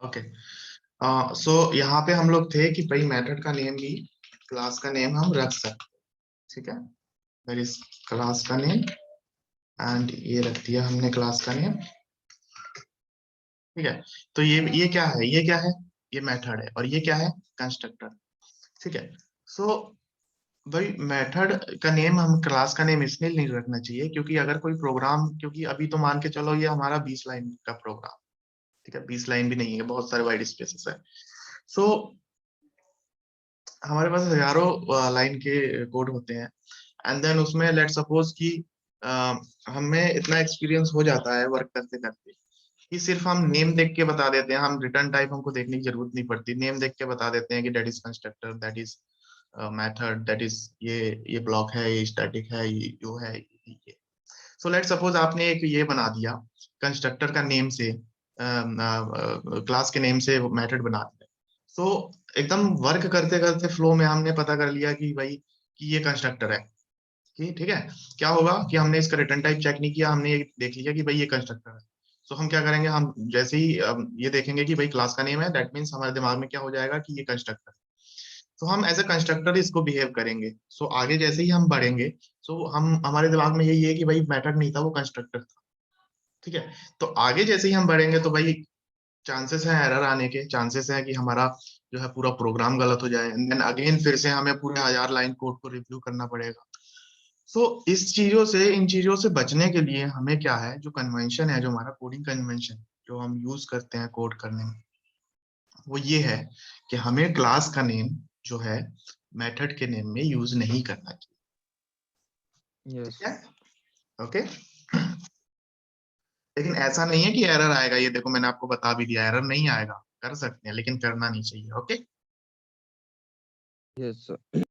Okay. So यहाँ पे हम लोग थे कि भाई मेथड का नेम भी क्लास का नेम हम रख सकते, ठीक है। दैट इज क्लास का नेम, एंड ये रख दिया हमने क्लास का नेम, ठीक है। तो ये क्या है, ये क्या है, ये मेथड है, और ये क्या है, कंस्ट्रक्टर, ठीक है। सो भाई मेथड का नेम हम क्लास का नेम इसलिए नहीं रखना चाहिए क्योंकि अगर कोई प्रोग्राम, क्योंकि अभी तो मान के चलो ये हमारा 20 लाइन का प्रोग्राम, ठीक है, 20 लाइन भी नहीं है, बहुत सारे वाइड स्पेसेस है। सो हमारे पास हजारों लाइन के कोड होते हैं, एंड देन उसमें लेट सपोज कि हमें इतना एक्सपीरियंस हो जाता है वर्क करते करते कि सिर्फ हम नेम देख के बता देते हैं, हम रिटर्न टाइप हमको देखने की जरूरत नहीं पड़ती, नेम देख के बता देते हैं कि that is constructor, that is method, that is ये ब्लॉक है, ये स्टैटिक है, ये जो है ये। सो लेट सपोज आपने एक ये बना दिया कंस्ट्रक्टर का नेम से, क्लास के नेम से मेथड बना दिया। सो एकदम वर्क करते करते फ्लो में हमने पता कर लिया कि भाई कि ये कंस्ट्रक्टर है, कि ठीक है। क्या होगा कि हमने इसका रिटर्न टाइप चेक नहीं किया, हमने ये देख लिया कि भाई ये कंस्ट्रक्टर है। सो हम क्या करेंगे, हम जैसे ही ये देखेंगे कि भाई क्लास का नेम है, दैट मीन्स हमारे दिमाग में क्या हो जाएगा कि ये कंस्ट्रक्टर। तो हम एज ए कंस्ट्रक्टर इसको बिहेव करेंगे। सो आगे जैसे ही हम बढ़ेंगे, सो हम हमारे दिमाग में यही है कि भाई मेथड नहीं था, वो कंस्ट्रक्टर था, ठीक है। तो आगे जैसे ही हम बढ़ेंगे तो भाई चांसेस है एरर आने के, चांसेस है कि हमारा जो है पूरा प्रोग्राम गलत हो जाए, एंड देन अगेन फिर से हमें पूरे 1000 लाइन कोड को रिव्यू करना पड़ेगा। सो इस चीजों से, इन चीजों से बचने के लिए हमें क्या है, जो कन्वेंशन है, जो हमारा कोडिंग कन्वेंशन जो हम यूज करते हैं कोड करने में, वो ये है कि हमें क्लास का नेम जो है मेथड के नेम में यूज नहीं करना चाहिए, यस। ठीक है। ओके। लेकिन ऐसा नहीं है कि एरर आएगा, ये देखो मैंने आपको बता भी दिया, एरर नहीं आएगा, कर सकते हैं लेकिन करना नहीं चाहिए। Okay. Yes sir.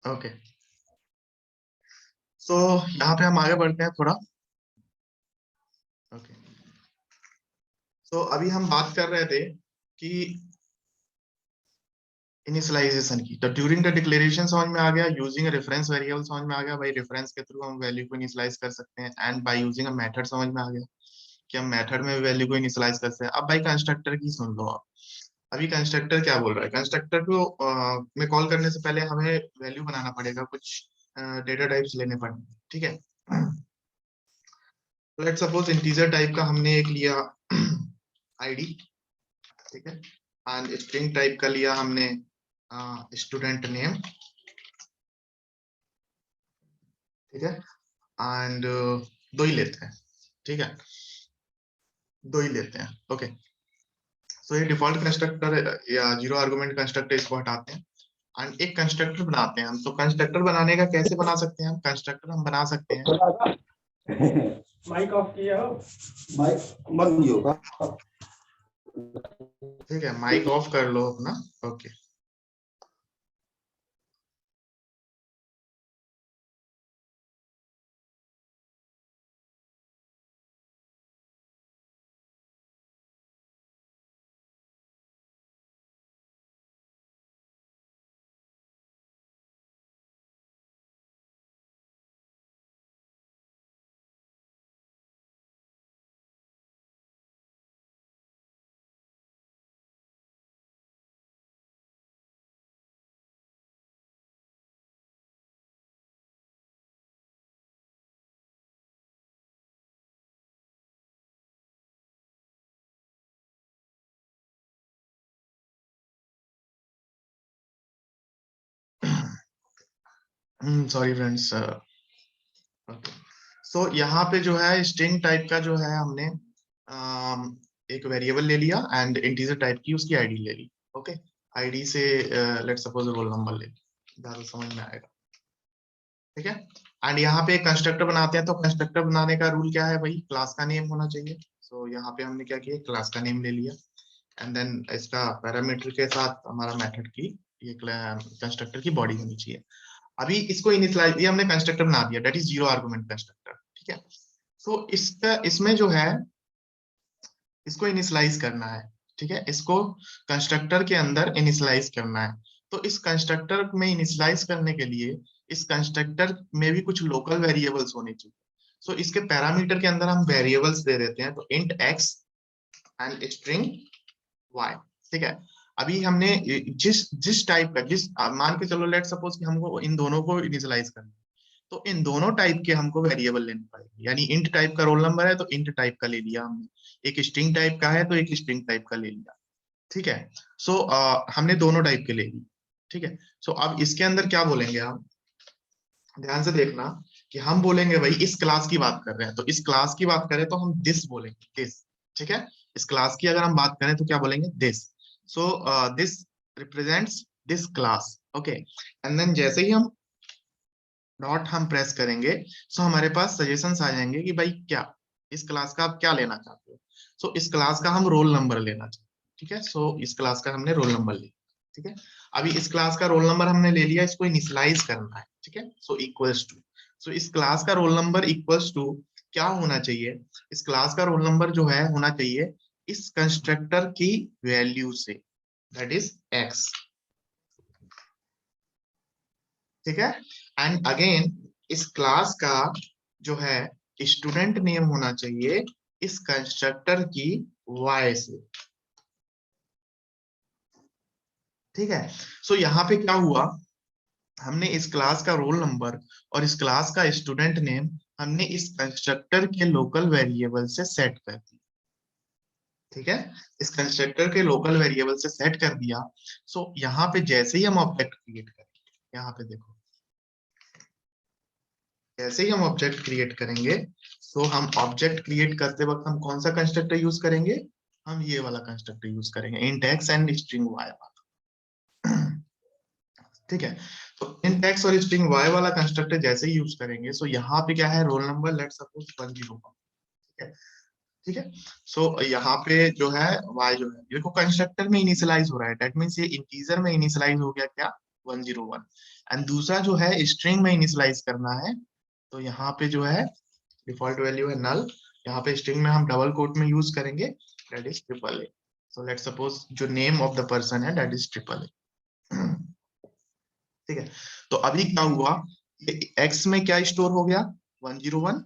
Okay. So यहाँ पे हम आगे बढ़ते हैं थोड़ा। ओके। सो अभी हम बात कर रहे थे कि इनिशियलाइजेशन की, तो ड्यूरिंग द डिक्लेरेशन समझ में आ गया, यूजिंग रेफरेंस वेरिएबल समझ में आ गया, भाई रेफरेंस के थ्रू हम वैल्यू को इनिशियलाइज कर सकते हैं, and by using a method समझ में आ गया कि हम मेथड में वैल्यू को इनिशियलाइज कर सकते हैं। अब भाई कंस्ट्रक्टर की सुन लो आप। अभी कंस्ट्रक्टर क्या बोल रहा है, कंस्ट्रक्टर को में कॉल करने से पहले हमें वैल्यू बनाना पड़ेगा, कुछ डेटा टाइप्स लेने पड़ेंगे, ठीक है। लेट सपोज इंटीजर टाइप का हमने एक लिया आईडी, ठीक है, एंड स्ट्रिंग टाइप का लिया हमने स्टूडेंट नेम, ठीक है, एंड दो ही लेते हैं, ठीक है, दो ही लेते हैं। ओके। सो ये डिफॉल्ट कंस्ट्रक्टर या जीरो आर्गुमेंट कंस्ट्रक्टर, इसको हटाते हैं एंड एक कंस्ट्रक्टर बनाते हैं हम। तो कंस्ट्रक्टर बनाने का कैसे बना सकते हैं हम, कंस्ट्रक्टर हम बना सकते हैं माइक ऑफ किया हो, माइक बंद नहीं होगा। ठीक है, माइक ऑफ कर लो अपना। Okay. Sorry friends. Okay. So यहाँ पे जो है स्ट्रिंग टाइप का जो है हमने एक वेरिएबल ले लिया एंड इंटीजर टाइप की उसकी आईडी ले ली। ओके। आईडी से लेट सपोज रोल नंबर ले ली, ज्यादा समझ में आएगा, ठीक है। एंड यहाँ पे कंस्ट्रक्टर बनाते हैं, तो कंस्ट्रक्टर बनाने का रूल क्या है भाई, क्लास का नेम होना चाहिए। सो यहाँ पे हमने क्या किया, क्लास का नेम ले लिया, एंड देन इसका पैरामीटर के साथ हमारा मेथड की ये कंस्ट्रक्टर की बॉडी होनी चाहिए। अभी इसको इनिशियलाइज, ये हमने कंस्ट्रक्टर बना दिया, that is zero argument constructor, ठीक है। सो इसका इसमें जो है इसको इनिशियलाइज करना है, ठीक है, इसको कंस्ट्रक्टर के अंदर इनिशियलाइज करना है। तो इस कंस्ट्रक्टर में इनिशियलाइज करने के लिए इस कंस्ट्रक्टर में भी कुछ लोकल वेरिएबल्स होने चाहिए। सो इसके पैरामीटर के अंदर हम वेरिएबल्स दे देते हैं, तो int x and string y, ठीक है। अभी हमने जिस जिस टाइप का, जिस मान के चलो लेट सपोज कि हमको इन दोनों को इनिशियलाइज करना है, तो इन दोनों टाइप के हमको वेरिएबल लेने पड़ेंगे। यानी इंट टाइप का रोल नंबर है तो इंट टाइप का ले लिया हमने, एक स्ट्रिंग टाइप का है तो एक स्ट्रिंग टाइप का ले लिया, ठीक है। सो हमने दोनों टाइप के ले ली, ठीक है। सो अब इसके अंदर क्या बोलेंगे हम, ध्यान से देखना कि हम बोलेंगे भाई इस क्लास की बात कर रहे हैं, तो इस क्लास की बात करें तो हम दिस बोलेंगे, दिस, ठीक है। इस क्लास की अगर हम बात करें तो क्या बोलेंगे, this. So this represents this class, okay. And then जैसे ही हम डॉट हम प्रेस करेंगे, सो हमारे पास सजेशंस आ जाएंगे कि भाई क्या इस क्लास का आप क्या लेना चाहते हो। सो इस क्लास का हम रोल नंबर लेना चाहते हैं, ठीक है। सो इस क्लास का हमने रोल नंबर लिया, ठीक है। अभी इस क्लास का रोल नंबर हमने ले लिया, इसको इनिशियलाइज करना है, ठीक है। सो इक्वल्स टू, सो इस क्लास का रोल नंबर इक्वल्स टू क्या होना चाहिए, इस क्लास का रोल नंबर जो है होना चाहिए इस कंस्ट्रक्टर की वैल्यू से, दैट इज एक्स, ठीक है। एंड अगेन इस क्लास का जो है स्टूडेंट नेम होना चाहिए इस कंस्ट्रक्टर की वाई से, ठीक है। सो यहाँ पे क्या हुआ, हमने इस क्लास का रोल नंबर और इस क्लास का स्टूडेंट नेम हमने इस कंस्ट्रक्टर के लोकल वेरिएबल से सेट कर दिया, ठीक है। इस कंस्ट्रक्टर के लोकल वेरिएबल से सेट कर दिया। सो यहाँ पे जैसे ही हम ऑब्जेक्ट क्रिएट करेंगे, यहाँ पे देखो, जैसे ही हम ऑब्जेक्ट क्रिएट करेंगे, तो हम ऑब्जेक्ट क्रिएट करते वक्त हम कौन सा कंस्ट्रक्टर यूज करेंगे, हम ये वाला कंस्ट्रक्टर यूज करेंगे, int x and string y वाला, ठीक है। तो इंट एक्स और स्ट्रिंग वाई वाला कंस्ट्रक्टर जैसे ही यूज करेंगे, सो यहाँ पे क्या है, रोल नंबर लेट सपोज 101, ठीक है, ठीक है। सो यहाँ पे जो है y जो है देखो कंस्ट्रक्टर में इनिशियलाइज हो रहा है, दैट मींस ये इंटीजर में इनिशियलाइज हो गया क्या, 101। एंड दूसरा जो है स्ट्रिंग में इनिशियलाइज करना है, तो यहाँ पे जो है डिफॉल्ट वैल्यू है नल, यहाँ पे स्ट्रिंग में हम डबल कोट में यूज करेंगे, that is triple A. So let suppose जो नेम ऑफ द पर्सन है दैट इज ट्रिपल ए, ठीक है। तो अभी क्या हुआ, एक्स में क्या स्टोर हो गया 101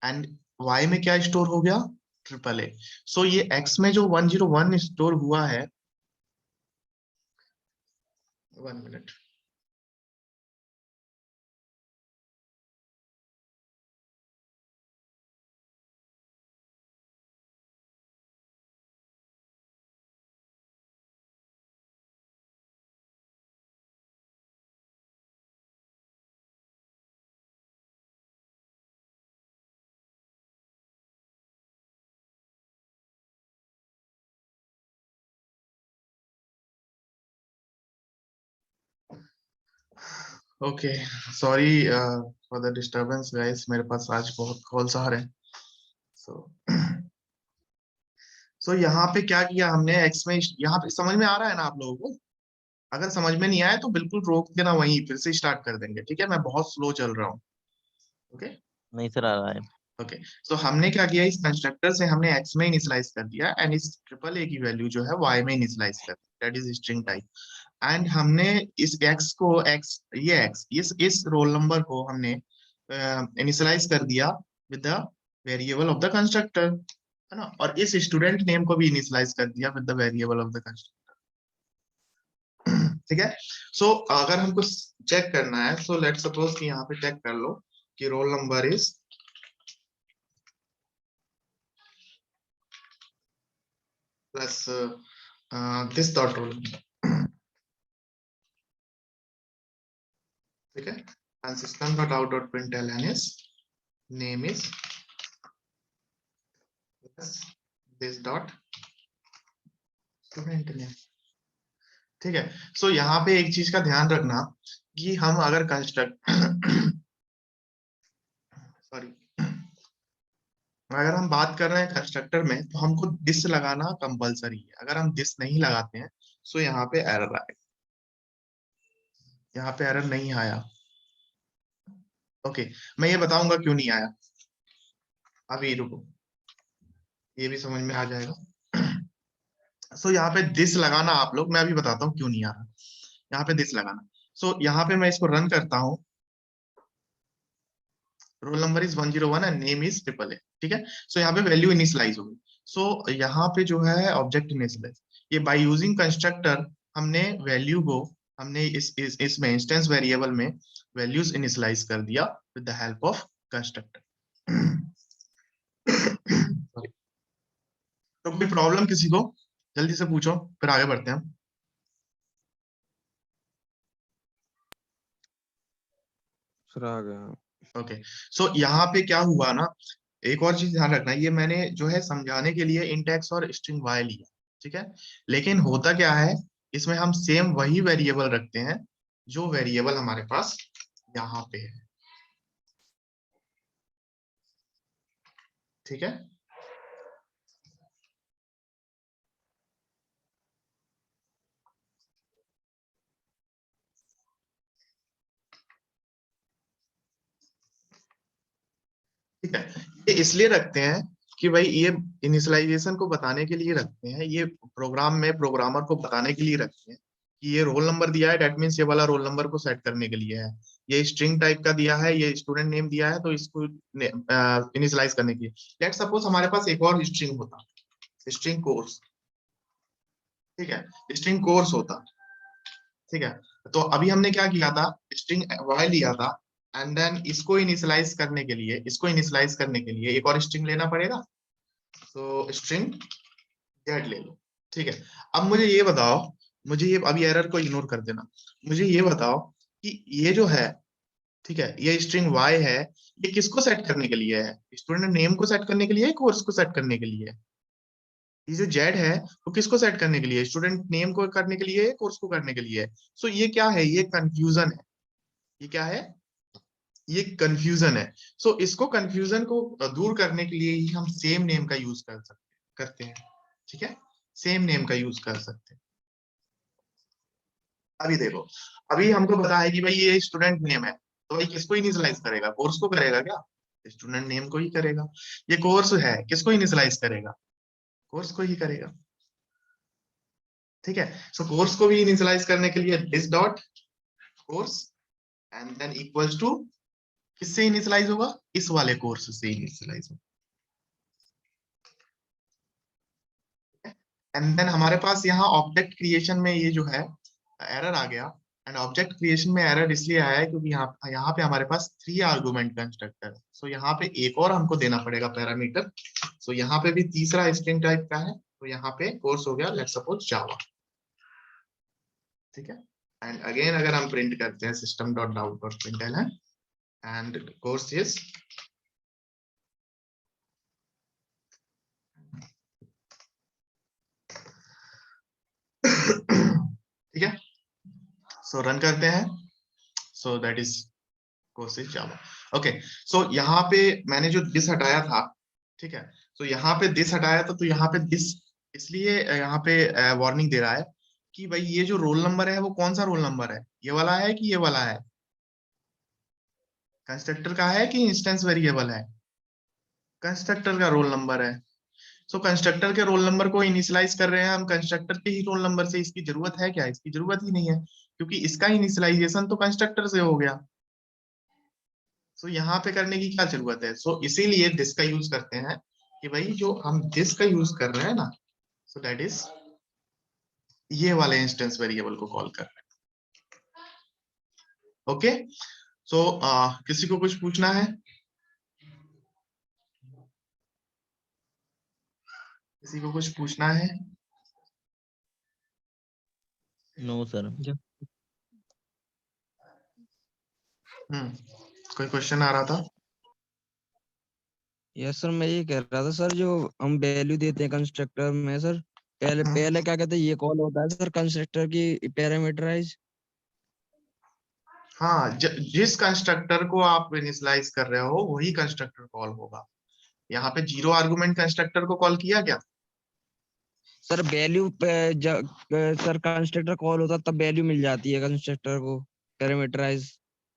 एंड वाई में क्या स्टोर हो गया ट्रिपल ए। सो ये एक्स में जो 101 स्टोर हुआ है, 1 minute, okay, sorry for the disturbance guys, मेरे पास आज बहुत कॉल्स आ रहे हैं। सो सो यहाँ पे क्या किया हमने, एक्स में, यहाँ पे समझ में आ रहा है ना आप लोगों को, अगर समझ में नहीं आया तो बिल्कुल रोक देना, वहीं फिर से स्टार्ट कर देंगे, ठीक है। मैं बहुत स्लो चल रहा हूँ, ओके। नहीं सर, आ रहा है। ओके, सो हमने क्या किया, इस कंस्ट्रक्टर से हमने एक्स में इनिशियलाइज कर दिया एंड इस ट्रिपल ए की वैल्यू जो है वाई में इनिशियलाइज कर दी, that is string type. And हमने इस एक्स को, एक्स, ये एक्स, इस रोल नंबर को हमने इनिशियलाइज कर दिया with the variable of the constructor, है ना, और इस स्टूडेंट नेम को भी इनिशियलाइज कर दिया with the variable of the constructor, ठीक है। सो अगर हमको चेक करना है, सो लेट सपोज कि यहाँ पे चेक कर लो कि role number is plus this dot role, ठीक है। And system dot out dot println is name is plus this dot student name, ठीक है। सो यहाँ पे एक चीज का ध्यान रखना कि हम अगर कंस्ट्रक्ट सॉरी, अगर हम बात कर रहे हैं कंस्ट्रक्टर में तो हमको दिस लगाना कंपलसरी है, अगर हम दिस नहीं लगाते हैं सो यहाँ पे एरर आएगा, यहाँ पे एरर नहीं आया, ओके, मैं ये बताऊंगा क्यों नहीं आया, अभी रुको, ये भी समझ में आ जाएगा। सो यहाँ पे दिस लगाना आप लोग, मैं अभी बताता हूँ क्यों नहीं आ रहा, यहाँ पे दिस लगाना। सो यहाँ पे मैं इसको रन करता हूँ, role number is 101 and name is triple A, ठीक है। सो यहाँ पे वैल्यू इनिशियलाइज होगी। सो यहाँ पे जो है ऑब्जेक्ट इनिशियलाइज, ये बाय यूजिंग कंस्ट्रक्टर हमने वैल्यू को, हमने इसमें इंस्टेंस वेरिएबल में वैल्यूज इनिशियलाइज कर दिया with the help of constructor. तो कोई प्रॉब्लम किसी को, जल्दी से पूछो, फिर आगे बढ़ते हैं हम। सर आ गया। ओके, सो यहाँ पे क्या हुआ ना, एक और चीज ध्यान रखना, ये मैंने जो है समझाने के लिए इंटेक्स और स्ट्रिंग वाई लिया, ठीक है। लेकिन होता क्या है, इसमें हम सेम वही वेरिएबल रखते हैं जो वेरिएबल हमारे पास यहाँ पे है, ठीक है। ठीक है, ये इसलिए रखते हैं कि भाई ये इनिशियलाइजेशन को बताने के लिए रखते हैं, ये प्रोग्राम में प्रोग्रामर को बताने के लिए रखते हैं कि ये रोल नंबर दिया है, दैट मीन्स ये वाला रोल नंबर को सेट करने के लिए है। ये स्ट्रिंग टाइप का दिया है, ये स्टूडेंट नेम दिया है, तो इसको इनिशियलाइज करने के लिए। लेट सपोज हमारे पास एक और स्ट्रिंग होता, स्ट्रिंग कोर्स, ठीक है, स्ट्रिंग कोर्स होता, ठीक है। तो अभी हमने क्या किया था, स्ट्रिंग वाई लिया था, एंड देन इसको इनिशियलाइज करने के लिए, इसको इनिशियलाइज करने के लिए एक और स्ट्रिंग लेना पड़ेगा, तो स्ट्रिंग जेड ले लो, ठीक है। अब मुझे ये बताओ, मुझे ये अभी एरर को इग्नोर कर देना, मुझे ये बताओ कि ये जो है, ठीक है, ये स्ट्रिंग वाई है, ये किसको सेट करने के लिए है, स्टूडेंट नेम को सेट करने के लिए, कोर्स को सेट करने के लिए? ये जो जेड है वो किसको सेट करने के लिए, स्टूडेंट नेम को करने के लिए, कोर्स को करने के लिए? सो ये क्या है, ये कंफ्यूजन है, ये क्या है, ये कंफ्यूजन है। सो इसको कंफ्यूजन को दूर करने के लिए ही हम सेम नेम का यूज करते हैं, ठीक है, सेम नेम का यूज कर सकते हैं। अभी देखो, अभी हमको पता है कि भाई ये स्टूडेंट नेम है, तो भाई किसको इनिशियलाइज करेगा, कोर्स को करेगा क्या? स्टूडेंट नेम को ही करेगा। ये कोर्स है, किसको इनिशियलाइज करेगा, कोर्स को ही करेगा, ठीक है। सो कोर्स को भी इनिशियलाइज करने के लिए this dot course and then equals to, किससे इनिशियलाइज होगा, इस वाले कोर्स से इनिशियलाइज होगा, एंड देन हमारे पास यहाँ ऑब्जेक्ट क्रिएशन में ये जो है एरर आ गया। एंड ऑब्जेक्ट क्रिएशन में एरर इसलिए आया है क्योंकि यहाँ पे हमारे पास 3 आर्गुमेंट कंस्ट्रक्टर है। सो यहाँ पे एक और हमको देना पड़ेगा पैरामीटर। सो यहाँ पे भी तीसरा स्ट्रिंग टाइप का है, तो यहाँ पे कोर्स हो गया, लेट्स सपोज जावा, ठीक है। एंड अगेन अगर हम प्रिंट करते हैं system dot out dot println and course is, ठीक है। सो रन करते हैं, so that is course is Java. Okay, so यहाँ पे मैंने जो दिस हटाया था, ठीक है, सो यहाँ पे दिस हटाया था, तो यहाँ पे दिस इसलिए यहाँ पे वार्निंग दे रहा है कि भाई ये जो रोल नंबर है वो कौन सा रोल नंबर है, ये वाला है कि ये वाला है, कंस्ट्रक्टर का है कि इंस्टेंस वेरिएबल है, कंस्ट्रक्टर का रोल नंबर है। सो कंस्ट्रक्टर के रोल नंबर को इनिशियलाइज कर रहे हैं हम कंस्ट्रक्टर के ही रोल नंबर से, इसकी जरूरत है क्या, इसकी जरूरत ही नहीं है, क्योंकि इसका इनिशियलाइजेशन तो कंस्ट्रक्टर से हो गया। सो यहाँ पे करने की क्या जरूरत है, सो इसीलिए दिस का यूज करते हैं कि भाई जो हम दिस का यूज कर रहे हैं ना, सो दैट इज ये वाले इंस्टेंस वेरिएबल को कॉल कर रहे हैं। ओके, सो किसी को कुछ पूछना है, किसी को कुछ पूछना है? No sir. कोई क्वेश्चन आ रहा था? यस सर, मैं ये कह रहा था सर, जो हम वैल्यू देते हैं कंस्ट्रक्टर में सर, पहले क्या कहते हैं, ये कॉल होता है सर कंस्ट्रक्टर की पैरामीटराइज। हाँ, जिस कंस्ट्रक्टर को आप इनिशियलाइज कर रहे हो वही कंस्ट्रक्टर कॉल होगा। यहाँ पे जीरो आर्गुमेंट कंस्ट्रक्टर को कॉल किया क्या? Sir value sir constructor call होता तब वैल्यू मिल जाती है कंस्ट्रक्टर को पैरामीटराइज।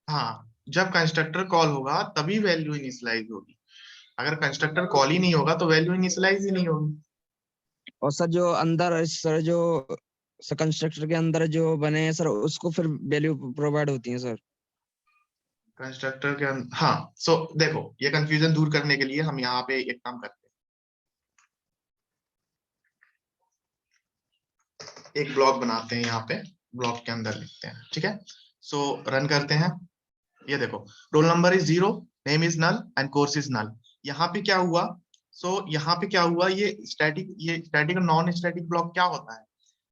हाँ, जब कंस्ट्रक्टर कॉल होगा तभी वैल्यू इनिशियलाइज होगी, अगर कंस्ट्रक्टर कॉल ही नहीं होगा तो वैल्यू इनिशियलाइज ही नहीं होगी। और सर जो अंदर सर जो कंस्ट्रक्टर के अंदर जो बने हैं सर उसको फिर वैल्यू प्रोवाइड होती है सर। कंस्ट्रक्टर के हाँ, सो देखो ये कंफ्यूजन दूर करने के लिए हम यहाँ पे एक काम करते हैं, एक ब्लॉक बनाते हैं, यहाँ पे ब्लॉक के अंदर लिखते हैं, ठीक है। सो रन करते हैं, ये देखो roll number is 0, name is null and course is null. यहाँ पे क्या हुआ, यहाँ पे क्या हुआ, ये स्टैटिक और नॉन स्टैटिक ब्लॉक क्या होता है,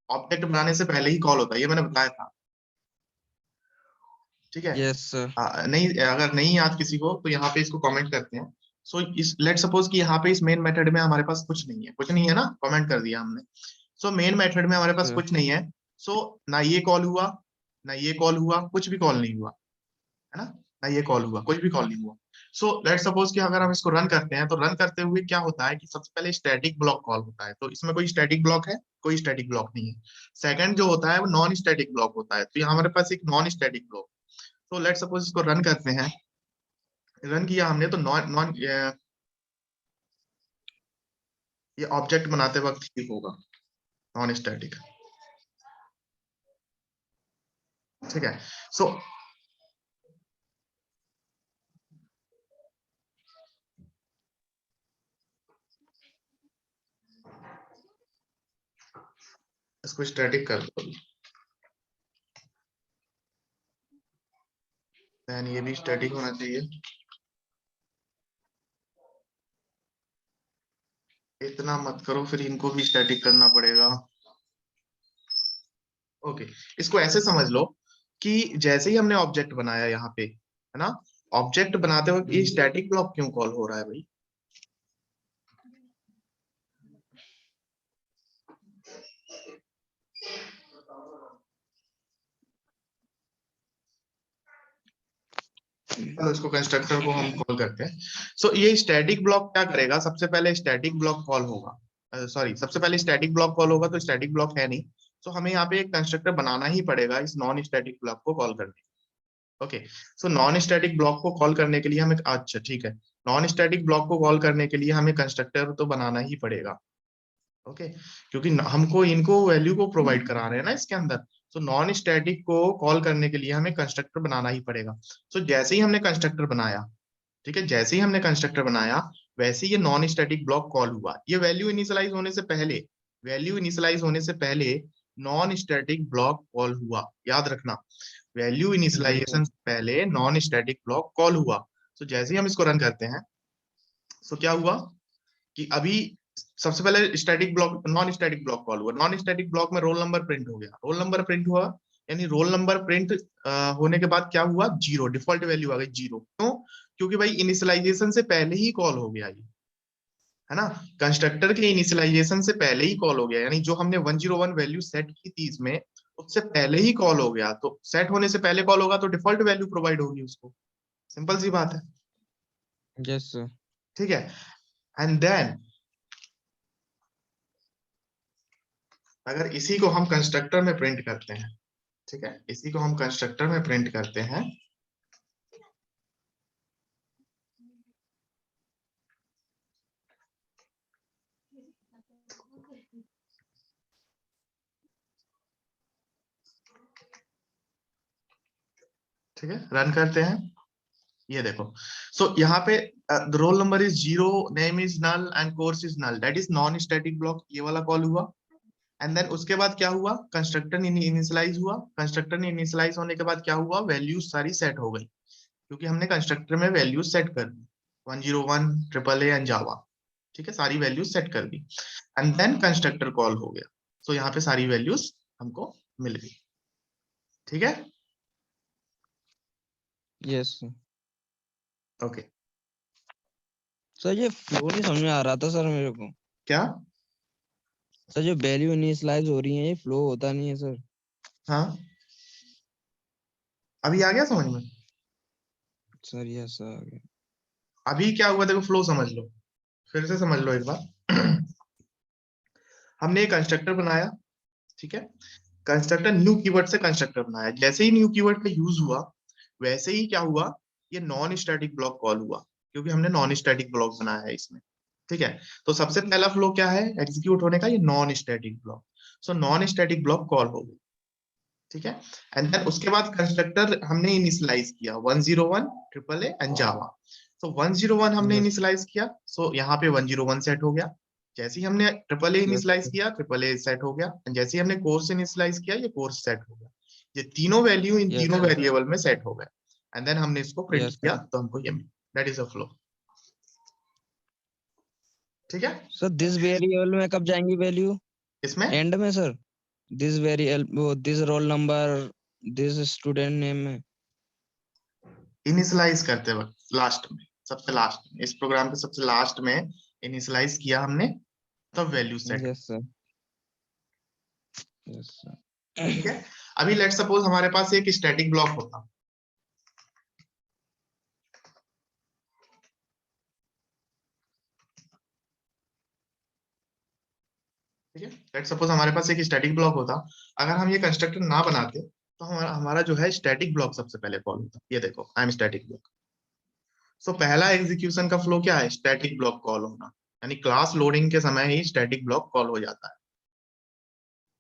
ऑब्जेक्ट बनाने से पहले ही कॉल होता है, ये मैंने बताया था, ठीक है। Yes sir. नहीं, अगर नहीं याद किसी को तो यहाँ पे इसको कमेंट करते हैं। सो इस लेट सपोज कि यहाँ पे इस मेन मेथड में हमारे पास कुछ नहीं है ना, कमेंट कर दिया हमने। सो मेन मेथड में हमारे पास कुछ नहीं है, सो ना ये कॉल हुआ ना ये कॉल हुआ, कुछ भी कॉल नहीं हुआ, है ना, ना ये कॉल हुआ, कुछ भी कॉल नहीं हुआ। सो लेट सपोज कि अगर हम इसको रन करते हैं तो रन करते हुए क्या होता है कि सबसे पहले स्टैटिक ब्लॉक कॉल होता है, तो इसमें कोई स्टैटिक ब्लॉक है, कोई स्टैटिक ब्लॉक नहीं है। सेकंड जो होता है वो नॉन स्टैटिक ब्लॉक होता है, तो यहाँ हमारे पास एक नॉन स्टैटिक ब्लॉक। तो लेट सपोज इसको रन करते हैं, रन किया हमने तो नॉन नॉन ये ऑब्जेक्ट बनाते वक्त ही होगा, नॉन स्टैटिक, ठीक है। सो इसको स्टैटिक कर दो, देन ये भी स्टैटिक होना चाहिए। इतना मत करो, फिर इनको भी स्टैटिक करना पड़ेगा। ओके, इसको ऐसे समझ लो कि जैसे ही हमने ऑब्जेक्ट बनाया यहाँ पे, है ना, ऑब्जेक्ट बनाते वक्त ये स्टैटिक ब्लॉक क्यों कॉल हो रहा है भाई, चलो इसको कंस्ट्रक्टर को हम कॉल करते हैं। सो ये स्टैटिक ब्लॉक क्या करेगा, सबसे पहले स्टैटिक ब्लॉक कॉल होगा, सॉरी सबसे पहले स्टैटिक ब्लॉक कॉल होगा, तो स्टैटिक ब्लॉक है नहीं, तो हमें यहाँ पे एक कंस्ट्रक्टर बनाना ही पड़ेगा इस नॉन स्टैटिक ब्लॉक को कॉल करने। Okay, so non static block को कॉल करने के लिए हमें, अच्छा ठीक है, नॉन स्टैटिक ब्लॉक को कॉल करने के लिए हमें कंस्ट्रक्टर तो बनाना ही पड़ेगा। ओके, क्योंकि हमको इनको वैल्यू को प्रोवाइड करा रहे हैं ना इसके अंदर, तो नॉन स्टैटिक को कॉल करने के लिए हमें कंस्ट्रक्टर बनाना ही पड़ेगा। सो जैसे ही हमने कंस्ट्रक्टर बनाया, ठीक है, जैसे ही हमने कंस्ट्रक्टर बनाया वैसे ये नॉन स्टैटिक ब्लॉक कॉल हुआ, ये वैल्यू इनिशियलाइज होने से पहले, वैल्यू इनिशियलाइज होने से पहले नॉन स्टैटिक ब्लॉक कॉल हुआ, याद रखना, वैल्यू इनिशियलाइजेशन से पहले नॉन स्टैटिक ब्लॉक कॉल हुआ। तो जैसे ही हम इसको रन करते हैं, तो क्या हुआ कि अभी सबसे पहले static block, non static block call हुआ, नॉन स्टैटिक ब्लॉक में रोल नंबर प्रिंट हो गया, रोल नंबर प्रिंट हुआ, यानी रोल नंबर प्रिंट होने के बाद क्या हुआ, 0, डिफॉल्ट वैल्यू आ गई 0। क्यों, क्योंकि भाई इनिशियलाइजेशन से पहले ही कॉल हो गया ये, है ना, कंस्ट्रक्टर के इनिशियलाइजेशन से पहले ही कॉल हो गया, यानी जो हमने 101 वैल्यू सेट की थी इसमें, उससे पहले ही कॉल हो गया, तो सेट होने से पहले कॉल होगा तो डिफॉल्ट वैल्यू प्रोवाइड होगी उसको, सिंपल सी बात है, यस सर। ठीक है। एंड देन अगर इसी को हम कंस्ट्रक्टर में प्रिंट करते हैं, ठीक है, इसी को हम कंस्ट्रक्टर में प्रिंट करते हैं, ठीक है, रन करते हैं, ये देखो, सो यहाँ पे roll number is 0, name is null and course is null, that is non static block, ये वाला कॉल हुआ। एंड देन उसके बाद क्या हुआ, कंस्ट्रक्टर इनिशियलाइज हुआ, कंस्ट्रक्टर ने इनिशियलाइज होने के बाद क्या हुआ, वैल्यूज सारी सेट हो गई, क्योंकि हमने कंस्ट्रक्टर में वैल्यूज सेट कर दी, 101 ट्रिपल ए एंड जावा, ठीक है, सारी वैल्यूज सेट कर दी, एंड देन कंस्ट्रक्टर कॉल हो गया, सो यहाँ पे सारी वैल्यूज हमको मिल गई, ठीक है। Yes sir. ओके, सर ये फ्लो नहीं समझ में आ रहा था सर मेरे को, क्या, सर जो वैल्यू इनिशियलाइज हो रही है ये फ्लो होता नहीं है सर। हाँ अभी आ गया समझ में, सर यस सर। अभी क्या हुआ देखो, फ्लो समझ लो, फिर से समझ लो एक बार। हमने एक कंस्ट्रक्टर बनाया, ठीक है, कंस्ट्रक्टर न्यू कीवर्ड से कंस्ट्रक्टर बनाया, जैसे ही न्यू कीवर्ड का यूज हुआ वैसे ही क्या हुआ ये नॉन स्टैटिक ब्लॉक कॉल हुआ, क्योंकि हमने नॉन स्टैटिक ब्लॉक बनाया है इसमें। ठीक है, तो सबसे पहला फ्लो क्या है एग्जीक्यूट होने का, ये non static block. So non static block call हो गई। ठीक है, एंड देन उसके बाद कंस्ट्रक्टर हमने इनिशियलाइज किया 101 ट्रिपल ए एंड जावा। सो 101 हमने Yes. इनिशियलाइज किया, सो यहाँ पे 101 सेट हो गया। जैसे ही हमने triple A Yes, initialise sir. किया, ट्रिपल ए सेट हो गया। एंड जैसे ही हमने कोर्स इनिशियलाइज किया, ये कोर्स सेट हो गया। ये तीनों वैल्यू इन Yes, तीनों sir. वेरिएबल में सेट हो गए। एंड देन हमने इसको प्रिंट Yes, किया, sir. तो हमको ये मिला। That is a flow. ठीक है, सर दिस वेरिएबल में कब जाएंगी वैल्यू? इसमें एंड में sir? This variable, this role number, this student name में? इनिशियलाइज करते वक्त लास्ट में, सबसे लास्ट में, इस प्रोग्राम के सबसे लास्ट में इनिशियलाइज किया हमने, तब value set. Yes sir, yes sir. ठीक है, अभी लेट सपोज हमारे पास एक स्टैटिक ब्लॉक होता। ठीक है, लेट सपोज हमारे पास एक स्टैटिक ब्लॉक होता। अगर हम ये कंस्ट्रक्टर ना बनाते, तो हमारा हमारा जो है स्टैटिक ब्लॉक सबसे पहले कॉल होता। ये देखो, आई एम स्टैटिक ब्लॉक। सो पहला एग्जीक्यूशन का फ्लो क्या है, स्टैटिक ब्लॉक कॉल होना, यानी क्लास लोडिंग के समय ही स्टैटिक ब्लॉक कॉल हो जाता है।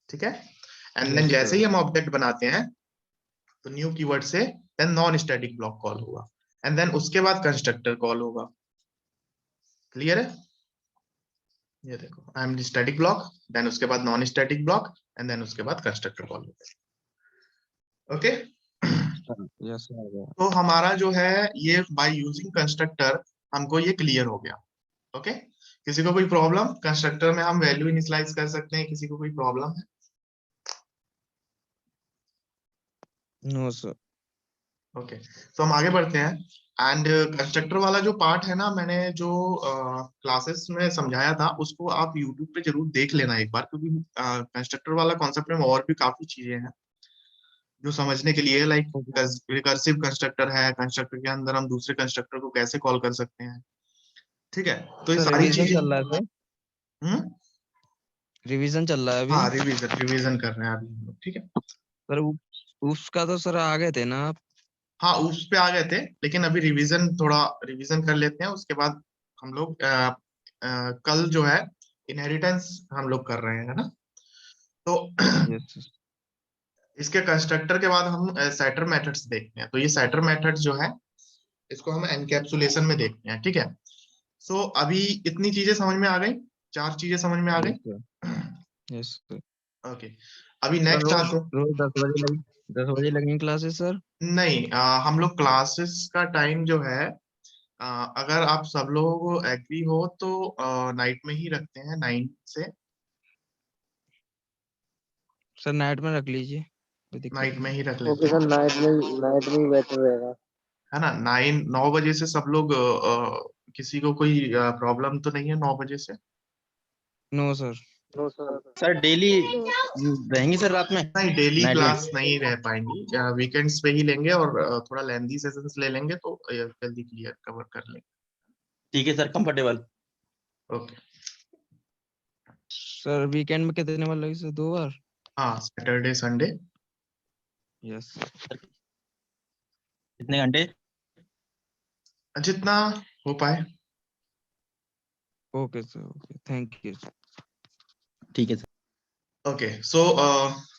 ठीक है, एंड देन Yes, जैसे sir. ही हम ऑब्जेक्ट बनाते हैं, तो न्यू कीवर्ड से then non static block call होगा, एंड देन उसके बाद कंस्ट्रक्टर कॉल होगा। क्लियर है? ये देखो, I am static block, then उसके बाद non static block, and then उसके बाद कंस्ट्रक्टर कॉल होगा। Okay, Yes, sir. तो हमारा जो है ये बाय यूजिंग कंस्ट्रक्टर हमको ये क्लियर हो गया। ओके, किसी को कोई प्रॉब्लम? कंस्ट्रक्टर में हम वैल्यू इनिशियलाइज कर सकते हैं, किसी को कोई प्रॉब्लम है? No, sir. ओके, तो हम आगे बढ़ते हैं। एंड कंस्ट्रक्टर वाला जो पार्ट है ना, मैंने जो क्लासेस में समझाया था, उसको आप यूट्यूब पे जरूर देख लेना एक बार, क्योंकि कंस्ट्रक्टर वाला कॉन्सेप्ट में और भी काफी चीजें हैं जो समझने के लिए, लाइक Okay. रिकर्सिव कंस्ट्रक्टर है, कंस्ट्रक्टर के अंदर हम दूसरे कंस्ट्रक्टर को कैसे कॉल कर सकते हैं। ठीक है, तो ये सर सारी रिवीजन चीजें। चल रहा है सर? हम्म, रिवीजन चल रहा है अभी? हाँ, रिवीजन रिवीजन कर रहे हैं अभी हम लोग। ठीक है, सर उसका तो सर आ गए थे ना आप? हाँ, उस पे आ गए थे, लेकिन अभी रिवीजन, थोड़ा रिवीजन कर लेते हैं, उसके बाद हम लोग कल जो है इनहेरिटेंस हम लोग कर रहे हैं, है ना। तो यस सर। इसके कंस्ट्रक्टर के बाद हम सेटर मेथड्स देखते हैं। तो ये सेटर मेथड्स जो है, इसको हम एनकैप्सुलेशन में देखते हैं। ठीक है, सो अभी इतनी चीजें समझ में आ गई, 4 चीजें समझ में आ यस गई। Sir, yes sir. ओके, अभी सर नेक्स्ट रोज आते हैं। रोज 10 बजे लगी, 10 बजे लगेंगी क्लासेस सर? नहीं, हम लोग क्लासेस का टाइम जो है, अगर आप सब लोग एग्री हो तो नाइट में ही रखते हैं, 9 से। सर नाइट में रख लीजिए, कोई दिक्कत नाइट में नहीं। ही रख लेते ओके हैं, सर, नाइट में ही बेटर रहेगा। है ना। 9 बजे से सब लोग, किसी को कोई प्रॉब्लम तो नहीं है 9 बजे से? No sir. No sir. Sir daily रहेंगी सर रात में नहीं, डेली नाइट में? क्लास नहीं रह पाएंगी, वीकेंड्स पे ही लेंगे, और थोड़ा लेंदी सेशंस ले लेंगे, तो जल्दी क्लियर कवर कर लेंगे। ठीक है sir, comfortable. Okay, sir weekend में कितने बार लगी सर? 2 बार? हाँ, सैटरडे संडे। यस। कितने घंटे? जितना हो पाए। Okay sir, okay, thank you. ठीक है सर। ओके, सो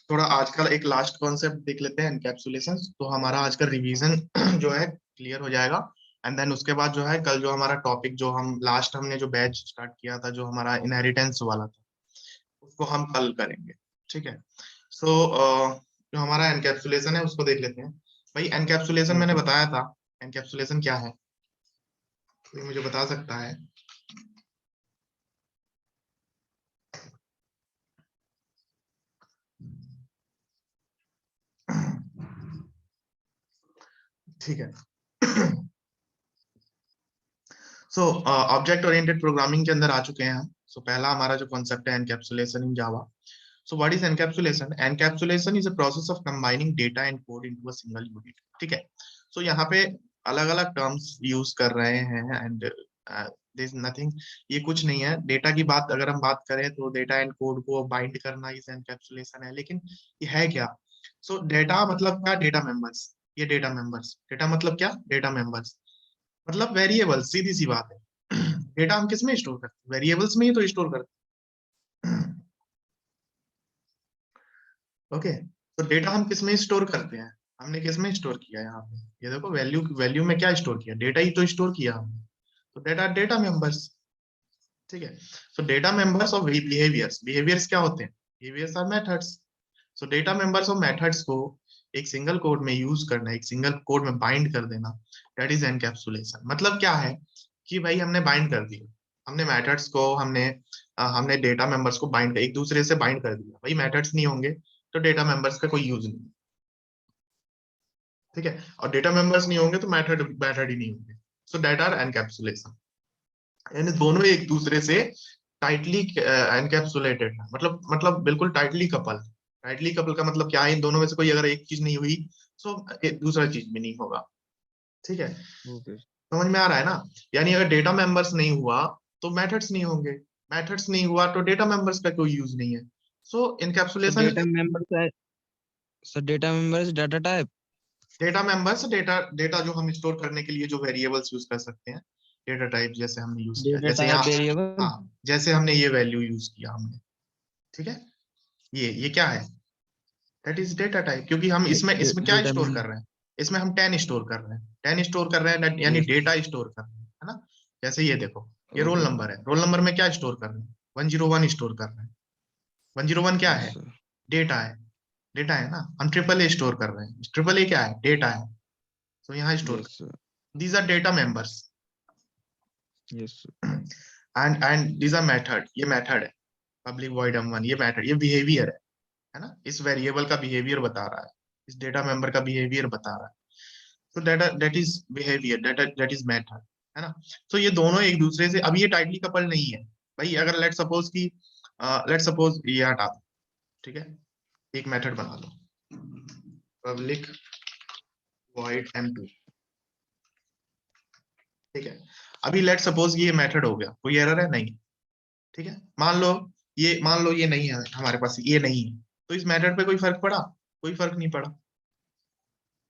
थोड़ा आज का एक लास्ट कॉन्सेप्ट देख लेते हैं, एनकैप्सुलेशन। तो हमारा आज का रिवीजन जो है क्लियर हो जाएगा, एंड देन उसके बाद जो है कल जो हमारा टॉपिक, जो हम लास्ट हमने जो बैच स्टार्ट किया था, जो हमारा इनहेरिटेंस वाला था, उसको हम कल करेंगे। ठीक है, सो जो हमारा एनकैप्सुलेशन है उसको देख लेते हैं। भाई, एनकैप्सुलेशन मैंने ओके। बताया था, एनकैप्सुलेशन क्या है, कोई मुझे बता सकता है? ठीक है, सो ऑब्जेक्ट ओरिएंटेड प्रोग्रामिंग के अंदर आ चुके हैं हम। सो पहला हमारा जो कॉन्सेप्ट है, encapsulation in Java. So what is encapsulation? Encapsulation is a process of combining data and code into a single unit. ठीक है, सो यहाँ पे अलग अलग टर्म्स यूज कर रहे हैं, एंड देयर इज नथिंग, ये कुछ नहीं है। डेटा की बात अगर हम बात करें, तो डेटा एंड कोड को बाइंड करना इस एनकैप्सुलेशन है, लेकिन ये है क्या? सो डेटा मतलब क्या? Data members. ये डेटा मेंबर्स, डेटा मतलब क्या, डेटा मेंबर्स मतलब वेरिएबल, सीधी सी बात है। डेटा हम किस में स्टोर करते हैं, वेरिएबल्स में ही तो स्टोर करते हैं। ओके, तो डेटा हम किस में स्टोर करते हैं, हमने किस में स्टोर किया यहाँ पे, ये देखो वैल्यू, वैल्यू में क्या स्टोर किया, डेटा ही तो स्टोर किया हमने, तो डेटा डेटा मेंबर्स, ठीक है। So data members of behaviours, behaviours क्या होते हैं, behaviours are methods. So data members of methods को एक सिंगल कोड में यूज करना, एक सिंगल कोड में बाइंड कर देना, दैट इज एनकैप्सुलेशन। मतलब क्या है कि भाई हमने बाइंड कर दिया, हमने मेथड्स को, हमने डेटा मेंबर्स को बाइंड, एक दूसरे से बाइंड कर दिया। भाई मेथड्स नहीं होंगे तो डेटा मेंबर्स का कोई यूज नहीं, ठीक है, और डेटा मेंबर्स नहीं होंगे तो मेथड मेथड ही नहीं होंगे। सो दैट आर एनकैप्सुलेशन, यानी दोनों एक दूसरे से टाइटली एनकैप्सुलेटेड है, मतलब बिल्कुल टाइटली कपल। टाइटली कपल का मतलब क्या है, इन दोनों में से कोई अगर एक चीज नहीं हुई तो दूसरा चीज भी नहीं होगा, ठीक है, ओके समझ में आ रहा है ना। यानी अगर डेटा मेंबर्स नहीं हुआ तो मेथड्स नहीं होंगे, मेथड्स नहीं हुआ तो डेटा मेंबर्स का कोई यूज नहीं है। So sir encapsulation, data members है, sir data members data type. Data members, data data जो हम स्टोर करने के लिए जो वेरिएबल्स यूज कर सकते हैं, डेटा टाइप जैसे हमने यूज किया, डेटा जैसे टाइप यहाँ, वेरिएबल। हाँ जैसे हमने ये वैल्यू यूज किया हमने, ठीक है, ये क्या है, दैट इज डेटा टाइप, क्योंकि हम इसमें इसमें क्या डेटा स्टोर कर रहे हैं, इसमें हम 10 स्टोर कर रहे हैं, 10 स्टोर कर रहे हैं, यानी यस डेटा स्टोर कर रहे हैं, है ना। जैसे ये देखो, ये रोल ओके नंबर है, रोल नंबर में क्या स्टोर कर रहे हैं, 101 स्टोर कर रहे हैं। 101 क्या यस है, सर डेटा है, डेटा है ना। हम ट्रिपल ए स्टोर कर रहे हैं, ट्रिपल ए क्या है, डेटा है, तो यहाँ स्टोर यस कर, sir these are data members. Yes sir and these are method, ये मेथड है, पब्लिक वॉइड m1, ये मेथड, ये बिहेवियर है ना, इस वेरिएबल का बिहेवियर बता रहा है, इस डेटा मेंबर का बिहेवियर बता रहा है। तो that is behaviour, that is method, है ना। तो ये दोनों एक दूसरे से, अब ये टाइटली कपल नहीं है भाई। अगर लेट सपोज ये हटा दो, ठीक है, एक मेथड बना लो, पब्लिक वॉइड m2, ठीक है। अभी लेट सपोज ये मेथड हो गया, कोई एरर है नहीं, ठीक है, मान लो ये नहीं है हमारे पास, ये नहीं है, तो इस मेथड पे कोई फर्क पड़ा, कोई फर्क नहीं पड़ा,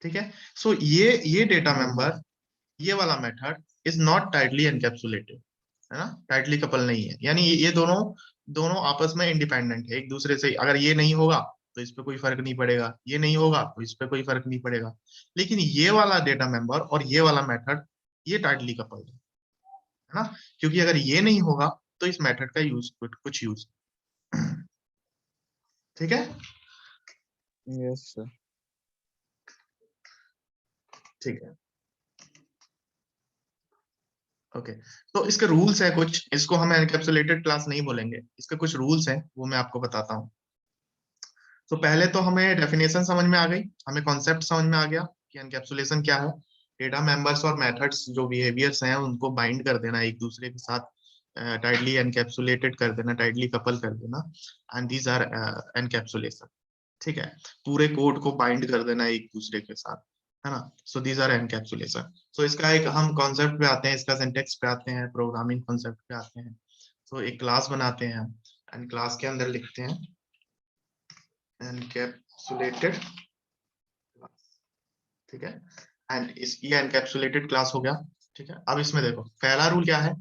ठीक है। सो ये डेटा मेंबर, ये वाला method is not tightly encapsulated, है ना, टाइटली कपल नहीं है, यानी ये दोनों दोनों आपस में इंडिपेंडेंट है एक दूसरे से। अगर ये नहीं होगा तो इस पे कोई फर्क नहीं पड़ेगा, ये नहीं होगा तो इस पे कोई फर्क नहीं पड़ेगा। लेकिन ये वाला डेटा मेंबर और ये वाला मेथड, ये टाइटली कपल है ना, क्योंकि अगर ये नहीं होगा तो इस मेथड का यूज कुछ यूज, ठीक है, यस सर ठीक है, ओके। तो इसके रूल्स है कुछ, इसको हम एनकैप्सुलेटेड क्लास नहीं बोलेंगे, इसके कुछ रूल्स हैं वो मैं आपको बताता हूँ। तो पहले तो हमें डेफिनेशन समझ में आ गई, हमें कॉन्सेप्ट समझ में आ गया कि एनकैप्सुलेशन क्या है। डेटा मेंबर्स और मेथड्स जो बिहेवियर्स हैं उनको बाइंड कर देना एक दूसरे के साथ, टाइटली एनकैप्सुलेटेड कर देना, टाइटली कपल कर देना, एंड दीज आर एनकैप्सुलेशन, ठीक है। पूरे कोड को बाइंड कर देना एक दूसरे के साथ, है ना। So these are encapsulation. So इसका एक हम कॉन्सेप्ट पे आते हैं, इसका सिंटेक्स पे आते हैं, प्रोग्रामिंग कॉन्सेप्ट पे आते हैं। सो एक क्लास बनाते हैं एंड क्लास के अंदर लिखते हैं एनकैप्सुलेटेड क्लास, ठीक है। एंड इस ये एनकैप्सुलेटेड क्लास हो गया, ठीक है। अब इसमें देखो पहला रूल क्या है,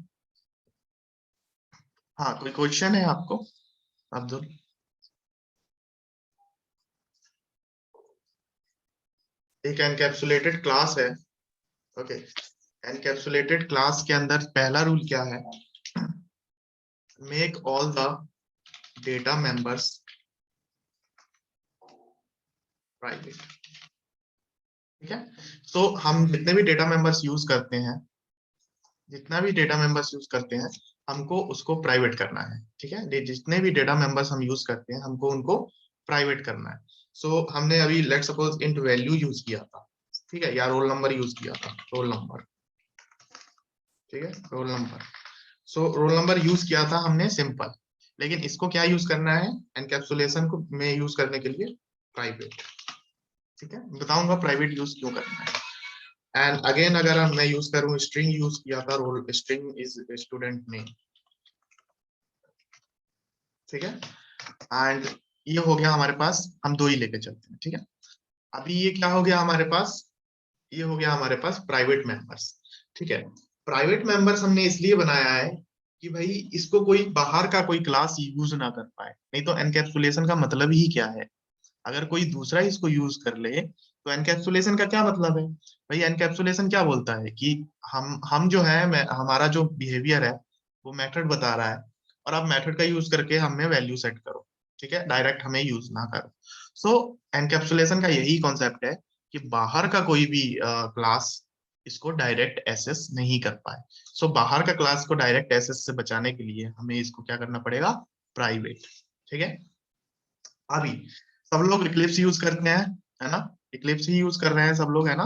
हाँ कोई क्वेश्चन है आपको अब्दुल? एक एनकैप्सुलेटेड क्लास है, ओके। एनकैप्सुलेटेड क्लास के अंदर पहला रूल क्या है, make all the data members private, ठीक है। सो हम जितने भी डेटा मेंबर्स यूज करते हैं, जितना भी डेटा मेंबर्स यूज करते हैं, हमको उसको प्राइवेट करना है, ठीक है। जितने भी डेटा मेंबर्स हम यूज करते हैं हमको उनको प्राइवेट करना है। सो हमने अभी let suppose int value use किया था, ठीक है, या रोल नंबर यूज किया था, रोल नंबर, ठीक है, role number. So roll number use किया था हमने सिंपल, लेकिन इसको क्या यूज करना है, एनकैप्सुलेशन को में यूज करने के लिए प्राइवेट, ठीक है, बताऊंगा प्राइवेट यूज क्यों करना है। एंड अगेन अगर मैं यूज करूं, स्ट्रिंग यूज किया था, roll string is student name, ठीक है। एंड ये हो गया हमारे पास, हम दो ही लेके चलते हैं, ठीक है। अभी ये क्या हो गया हमारे पास, ये हो गया हमारे पास प्राइवेट मेंबर्स। ठीक है, प्राइवेट मेंबर्स हमने इसलिए बनाया है कि भाई इसको कोई बाहर का कोई क्लास यूज ना कर पाए। नहीं तो एनकैप्सुलेशन का मतलब ही क्या है? अगर कोई दूसरा इसको यूज कर ले तो एनकैप्सुलेशन का क्या मतलब है? भाई एनकैप्सुलेशन क्या बोलता है कि हम जो है हमारा जो बिहेवियर है वो मेथड बता रहा है, और आप मेथड का यूज करके हमें वैल्यू सेट करो। ठीक है, डायरेक्ट हमें यूज ना करो। सो एनकैप्सुलेशन का यही कॉन्सेप्ट है कि बाहर का कोई भी क्लास इसको डायरेक्ट एक्सेस नहीं कर पाए। सो बाहर का क्लास को डायरेक्ट एक्सेस से बचाने के लिए हमें इसको क्या करना पड़ेगा? प्राइवेट। ठीक है, अभी सब लोग इक्लिप्स यूज करते हैं, है ना? इक्लिप्स ही यूज कर रहे हैं सब लोग, है ना?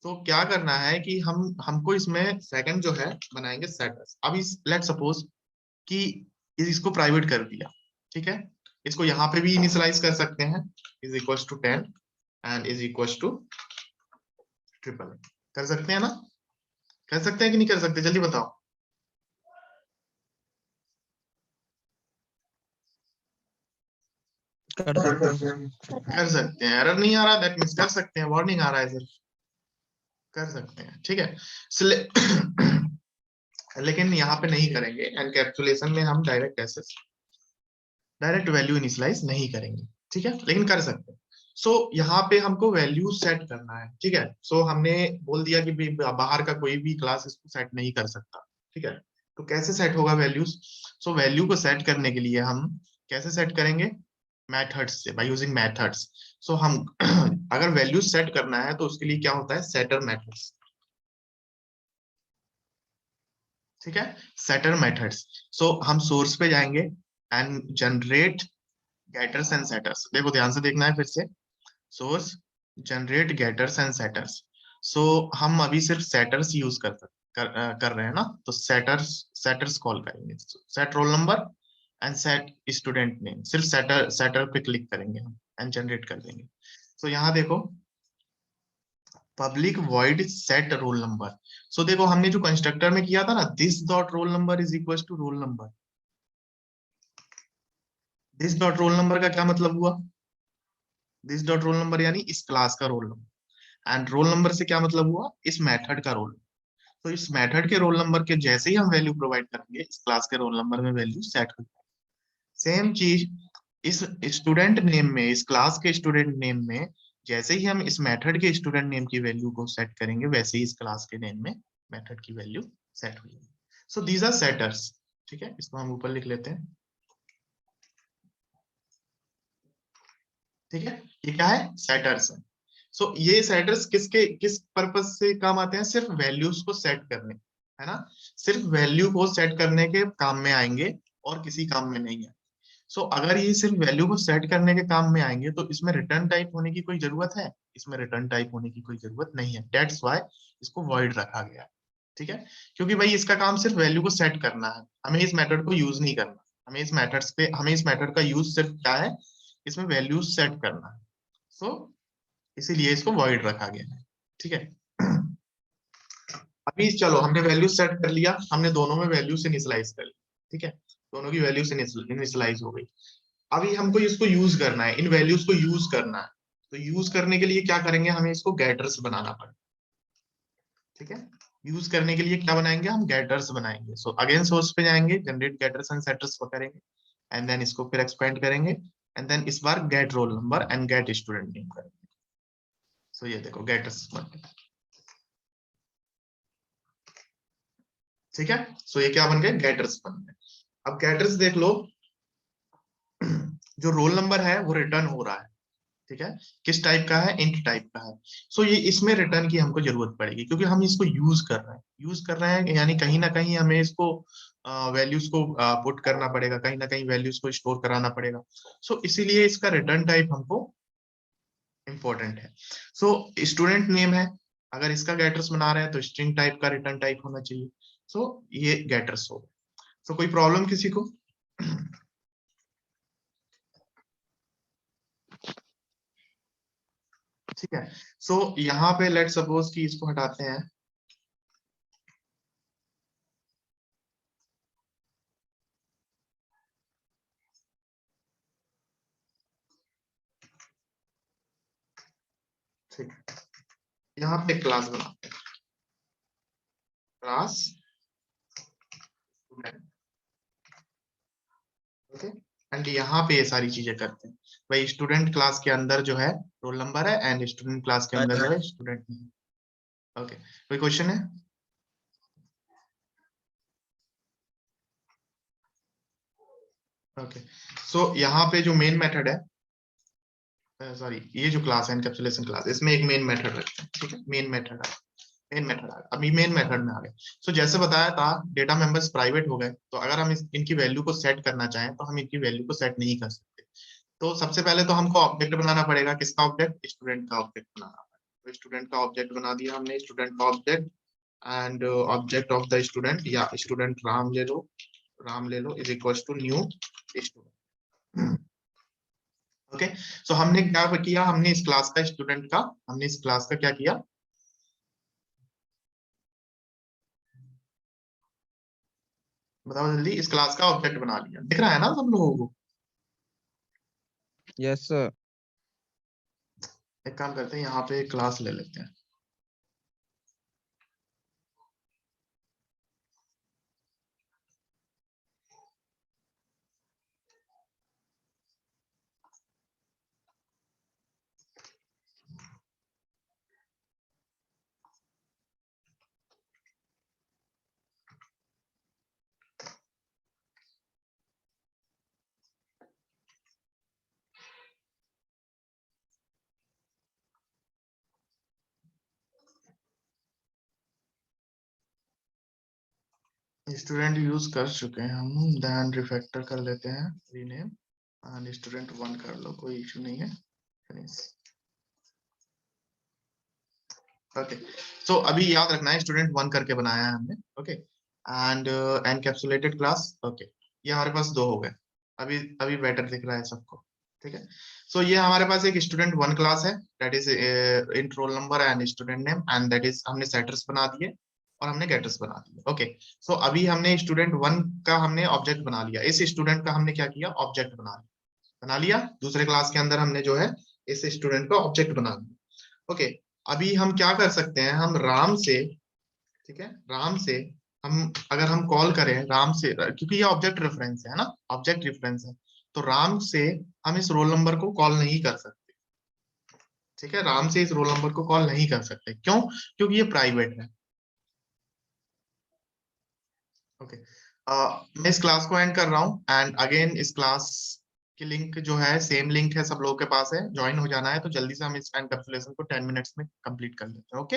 तो क्या करना है कि हमको इसमें सेकंड जो है बनाएंगे सेटर्स। अब इस लेट सपोज कि इसको प्राइवेट कर दिया। ठीक है, इसको यहाँ पे भी इनिशियलाइज कर सकते हैं, is equal to 10 and is equal to triple. कर सकते हैं ना? कर सकते हैं कि नहीं कर सकते? जल्दी बताओ। कर सकते हैं। कर सकते हैं, एरर नहीं आ रहा, दैट मीन्स कर सकते हैं, वार्निंग आ रहा है सिर्फ। कर सकते हैं, ठीक है। लेकिन यहाँ पे नहीं करेंगे, एनकैप्सुलेशन में हम direct access direct value initialise नहीं करेंगे। ठीक है, लेकिन कर सकते हैं। सो यहाँ पे हमको वैल्यू सेट करना है। ठीक है, सो हमने बोल दिया कि बाहर का कोई भी क्लास इसको सेट नहीं कर सकता। ठीक है, तो कैसे सेट होगा वैल्यूज? सो वैल्यू को सेट करने के लिए हम कैसे सेट करेंगे? मेथड्स से, बाय यूजिंग मेथड्स। सो हम अगर वैल्यू सेट करना है तो उसके लिए क्या होता है? Setter methods. ठीक है, सेटर मेथड्स। सो हम सोर्स पे जाएंगे and generate getters and setters. देखो ध्यान से देखना है फिर से। Source, generate getters and setters. So हम अभी सिर्फ सेटर्स यूज कर रहे हैं ना, तो सेटर्स कॉल करेंगे। Set roll number and set student name. सिर्फ सेटर सेटर पे क्लिक करेंगे हम एंड जनरेट कर देंगे। तो यहाँ देखो, public void set roll number. So देखो हमने जो कंस्ट्रक्टर में किया था ना, this dot roll number is equal to roll number. This dot roll number का क्या मतलब हुआ? दिस डॉट रोल नंबर यानी इस क्लास का role number, and roll number से क्या मतलब हुआ? इस मेथड का रोल। तो इस मेथड के रोल नंबर के जैसे ही हम वैल्यू प्रोवाइड करेंगे, इस क्लास के रोल नंबर में वैल्यू सेट हो जाएगी। सेम चीज इस स्टूडेंट नेम में, इस क्लास के स्टूडेंट नेम में जैसे ही हम इस मेथड के स्टूडेंट नेम की वैल्यू को सेट करेंगे, वैसे ही इस क्लास के नेम में मेथड की वैल्यू सेट हो जाएगी। So these are setters. ठीक है, इसको हम ऊपर लिख लेते हैं। ठीक है, ये क्या है? सेटर्स है। सो ये सेटर्स किस पर्पज से काम आते हैं? सिर्फ वैल्यूज को सेट करने, है ना? सिर्फ वैल्यू को सेट करने के काम में आएंगे और किसी काम में नहीं है। सो अगर ये सिर्फ वैल्यू को सेट करने के काम में आएंगे तो इसमें रिटर्न टाइप होने की कोई जरूरत है? इसमें रिटर्न टाइप होने की कोई जरूरत नहीं है। दैट्स व्हाई इसको वॉइड रखा गया है। ठीक है, क्योंकि भाई इसका काम सिर्फ वैल्यू को सेट करना है, हमें इस मेथड को यूज नहीं करना। हमें इस मेथड का यूज सिर्फ क्या है? इसमें वैल्यू सेट करना है। सो इसीलिए इसको वॉइड रखा गया है। ठीक है, अभी चलो हमने वैल्यू सेट कर लिया, हमने दोनों में वैल्यू से इनिशियलाइज कर लिया। ठीक है, दोनों की वैल्यू से इनिशियलाइज हो गई। अभी हमको इसको यूज करना है, इन वैल्यूज को यूज करना है। तो यूज करने के लिए क्या करेंगे? हमें इसको गेटर्स बनाना पड़ेगा। ठीक है, यूज करने के लिए क्या बनाएंगे? हम गेटर्स बनाएंगे। सो अगेन सोर्स पे जाएंगे, जनरेट गेटर्स एंड सेटर्स को करेंगे, एंड देन इसको फिर एक्सपेंड करेंगे, एंड देन इस बार get roll number and get student name करेंगे। सो ये देखो गेटर्स बन गए। ठीक है, सो ये क्या बन गए? गेटर्स बन गए। अब गेटर्स देख लो, जो रोल नंबर है वो रिटर्न हो रहा है। ठीक है, किस टाइप का है? इंट टाइप का है। सो ये इसमें रिटर्न की हमको जरूरत पड़ेगी, क्योंकि हम इसको यूज कर रहे हैं, यानी कहीं ना कहीं हमें इसको वैल्यूज को पुट करना पड़ेगा, कहीं ना कहीं वैल्यूज को स्टोर कराना पड़ेगा। सो इसीलिए इसका रिटर्न टाइप हमको इम्पोर्टेंट है। सो स्टूडेंट नेम है, अगर इसका गेटर्स बना रहे हैं तो स्ट्रिंग टाइप का रिटर्न टाइप होना चाहिए। सो ये गेटर्स हो। सो कोई प्रॉब्लम किसी को? ठीक है, सो यहाँ पे लेट सपोज कि इसको हटाते हैं। ठीक है, यहाँ पे क्लास बनाते हैं, क्लास स्टूडेंट, ओके। एंड यहाँ पे ये सारी चीजें करते हैं भाई। स्टूडेंट क्लास के अंदर जो है रोल नंबर है एंड स्टूडेंट क्लास के अंदर जो है स्टूडेंट नेम। ओके, कोई क्वेश्चन है? ओके, सो यहाँ पे जो मेन मेथड है, सॉरी ये जो क्लास है एनकैप्सुलेशन क्लास, इसमें एक मेन मेथड रखते हैं, ठीक है। मेन मेथड है, मेन मेथड है। अभी मेन मेथड में आ गए। सो जैसे बताया था डेटा मेंबर्स प्राइवेट हो गए, तो अगर हम इनकी वैल्यू को सेट करना चाहें तो हम इनकी वैल्यू को सेट नहीं कर सकते। तो सबसे पहले तो हमको ऑब्जेक्ट बनाना पड़ेगा। किसका ऑब्जेक्ट? स्टूडेंट का ऑब्जेक्ट बनाना पड़ेगा। तो स्टूडेंट का ऑब्जेक्ट बना दिया हमने, स्टूडेंट का object and object of the student, या स्टूडेंट राम ले लो, राम ले लो, is equal to new student. Okay, so हमने क्या किया, हमने इस क्लास का स्टूडेंट का, हमने इस क्लास का क्या किया, बताओ जल्दी, इस क्लास का ऑब्जेक्ट बना लिया। दिख रहा है ना सब लोगों को? Yes sir. एक काम करते हैं, यहाँ पे क्लास ले लेते हैं। स्टूडेंट यूज कर चुके हैं हम, देन रिफैक्टर कर लेते हैं, रीनेम एंड स्टूडेंट 1 कर लो, कोई इशू नहीं है। फिनिश। ओके, सो अभी याद रखना है स्टूडेंट 1 करके बनाया है हमने, okay. And encapsulated class, okay. ये हमारे पास 2 हो गए। अभी अभी बेटर दिख रहा है सबको, ठीक है। सो ये हमारे पास एक स्टूडेंट 1 क्लास है, that is in role number and student name, and that is हमने सेटर्स बना दिए और हमने गेटर्स बना दिए, ओके। सो अभी हमने स्टूडेंट 1 का हमने ऑब्जेक्ट बना लिया। इस स्टूडेंट का हमने क्या किया, ऑब्जेक्ट बना लिया। दूसरे क्लास के अंदर हमने जो है इस स्टूडेंट का ऑब्जेक्ट बना लिया, ओके। अभी हम क्या कर सकते हैं, हम राम से, ठीक है, राम से हम अगर हम कॉल करें राम से, क्योंकि ये ऑब्जेक्ट रेफरेंस है ना, ऑब्जेक्ट रेफरेंस है, तो राम से हम इस रोल नंबर को कॉल नहीं कर सकते, ठीक है। राम से इस रोल नंबर को कॉल नहीं कर सकते, क्यों? क्योंकि ये प्राइवेट है, ओके। मैं इस क्लास को एंड कर रहा हूँ एंड अगेन इस क्लास की लिंक जो है सेम लिंक है, सब लोगों के पास है, ज्वाइन हो जाना है। तो जल्दी से हम इस एनकैप्सुलेशन को 10 मिनट्स में कंप्लीट कर लेते हैं, ओके।